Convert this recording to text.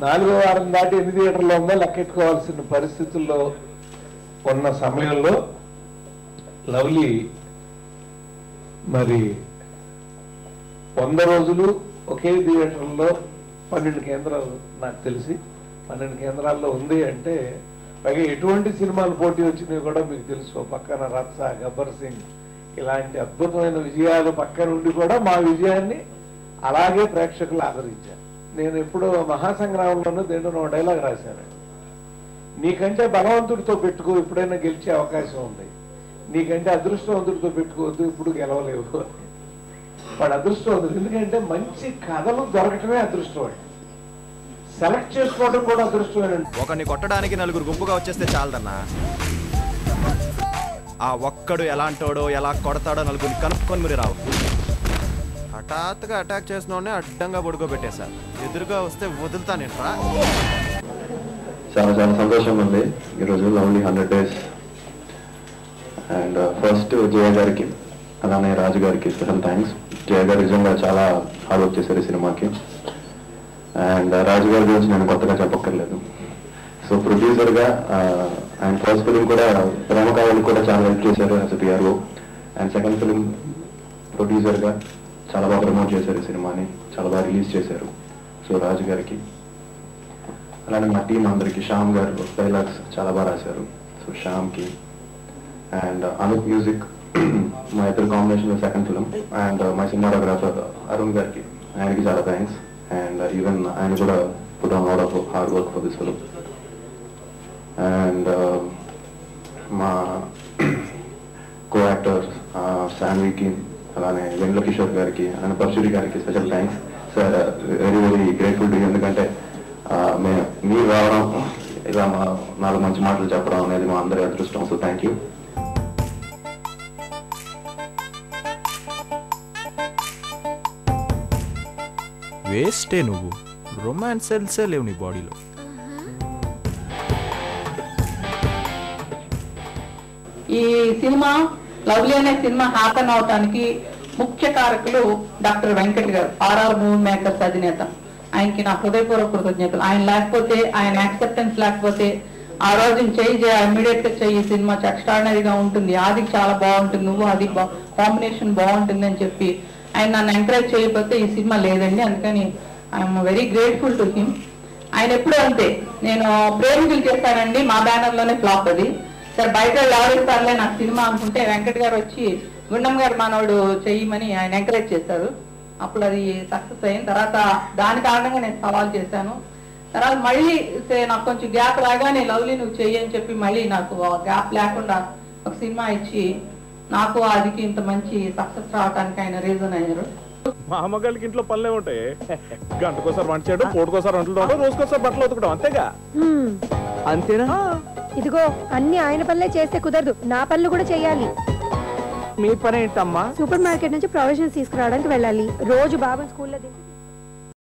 4వ వారం దాటి ఎన్ని థియేటర్లో ఉందో లెక్కెట్టుకోవాల్సిన పరిస్థితుల్లో ఉన్న సమయంలో లవ్లీ మరి 100 రోజులు ఒకే థియేటర్లో 12 కేంద్రాలు నాకు తెలిసి 12 కేంద్రాల్లో ఉంది అంటే పైగా ఎటువంటి సినిమాలు పోటీ వచ్చినాయి కూడా మీకు తెలుసు. పక్కన రత్స, గబ్బర్ సింగ్ ఇలాంటి అద్భుతమైన విజయాలు పక్కన ఉండి కూడా మా విజయాన్ని అలాగే ప్రేక్షకులు ఆదరించారు. నేను ఎప్పుడో మహాసంగ్రామంలోనూ దేంట్లో డైలాగ్ రాశాను, నీకంటే బలవంతుడితో పెట్టుకో ఎప్పుడైనా గెలిచే అవకాశం ఉంది, నీకంటే అదృష్టవంతుడితో పెట్టుకోవద్దు ఇప్పుడు గెలవలేవు. వాడు అదృష్టవంతుడు, ఎందుకంటే మంచి కథలు దొరకటమే అదృష్టం అండి, సెలెక్ట్ చేసుకోవడం కూడా అదృష్టమేనండి. ఒకరిని కొట్టడానికి 4 గుంపుగా వచ్చేస్తే చాలదన్నా, ఆ ఒక్కడు ఎలాంటోడో ఎలా కొడతాడో 4 కనుక్కొని మీరు రావు. హఠాత్తుగా అటాక్ చేసిన వాడిని అడ్డంగా పడుకోబెట్టేశారు, ఎదురుగా వస్తే వదులుతానేట్రా. చాలా చాలా సంతోషంగా ఉంది ఈరోజు లవ్లీ 100 days. అండ్ ఫస్ట్ జయ గారికి అలానే రాజు గారికి స్పెషల్ థ్యాంక్స్. జయ గారు నిజంగా చాలా హార్డ్ వర్క్ చేశారు ఈ సినిమాకి. అండ్ రాజు గారి గురించి నేను కొత్తగా చెప్పక్కర్లేదు. సో ప్రొడ్యూసర్గా ఆయన ఫస్ట్ ఫిలిం కూడా ప్రేమ కావాలి కూడా చాలా హెల్ప్ చేశారు as PRO. And second film ప్రొడ్యూసర్గా చాలా బాగా ప్రమోట్ చేశారు ఈ సినిమాని, చాలా బాగా రిలీజ్ చేశారు. సో రాజు గారికి అలానే మా టీం అందరికి, శ్యామ్ గారు డైలాగ్స్ చాలా బాగా రాశారు, సో శ్యామ్కి. అండ్ అనూప్ మ్యూజిక్ మా ఇద్దరు combination second film. And my cinematographer Arun గారికి, ఆయనకి చాలా థ్యాంక్స్. అండ్ ఈవెన్ ఆయన కూడా put on lot of hard work for this film. And మా కో యాక్టర్స్ శాన్వికి అలానే వెంకట కిషోర్ గారికి అలానే పరశురి గారికి special thanks sir. Very very grateful to you, ఎందుకంటే మీరు రావడం ఇలా నాలుగు మంచి మాటలు చెప్పడం అనేది మా అందరి అదృష్టం. So thank you. వేస్టే నువ్వు, రొమాన్స్ సెల్సే లేవు నీ బాడీలో. ఈ సినిమా లవ్లీ అనే సినిమా హ్యాపన్ అవటానికి ముఖ్య కారకులు డాక్టర్ వెంకట్ గారు, ఆర్ఆర్ మూవీ మేకర్స్ అధినేత. ఆయనకి నా హృదయపూర్వక కృతజ్ఞతలు. ఆయన లేకపోతే, ఆయన యాక్సెప్టెన్స్ లేకపోతే ఆ రోజు ఇమ్మీడియట్ గా చెయ్యి, సినిమా ఎక్స్ట్రాడినరీగా ఉంటుంది, ఆదికి చాలా బాగుంటుంది, నువ్వు అది కాంబినేషన్ బాగుంటుంది అని చెప్పి ఆయన నన్ను ఎంకరేజ్ చేయకపోతే ఈ సినిమా లేదండి. అందుకని I'm very grateful to him. ఆయన ఎప్పుడు అంతే, నేను ప్రేమికులు చేస్తానండి మా బ్యానర్ లోనే ఫ్లాప్ అది, సరే బయట ఎవరిస్తారులే నాకు సినిమా అనుకుంటే వెంకట్ గారు వచ్చి గుండం గారు మనోడు చెయ్యమని ఆయన ఎంకరేజ్ చేశారు. అప్పుడు అది సక్సెస్ అయిన తర్వాత దాని కారణంగా నేను సవాల్ చేశాను. తర్వాత మళ్ళీ నాకు కొంచెం గ్యాప్ రాగానే లవ్లీ నువ్వు చెయ్యి అని చెప్పి మళ్ళీ నాకు గ్యాప్ లేకుండా ఒక సినిమా ఇచ్చి నాకు అదికి ఇంత మంచి సక్సెస్ రావడానికి ఆయన రీజన్ అయ్యారు. మా అమ్మగారికి ఇంట్లో పనులే ఉంటాయి, గంటకోసారి వంట చేయడం, పూటకోసారి వంటలు తోవడం, రోజుకోసారి బట్టలు ఉతకడం, అంతేగా. అంతేనా? ఇదిగో అన్ని ఆయన పనులే చేస్తే కుదరదు, నా పనులు కూడా చెయ్యాలి. మీ పని ఏంటమ్మా? సూపర్ మార్కెట్ నుంచి ప్రొవిజన్స్ తీసుకురావడానికి వెళ్ళాలి, రోజు బాబుని స్కూల్లో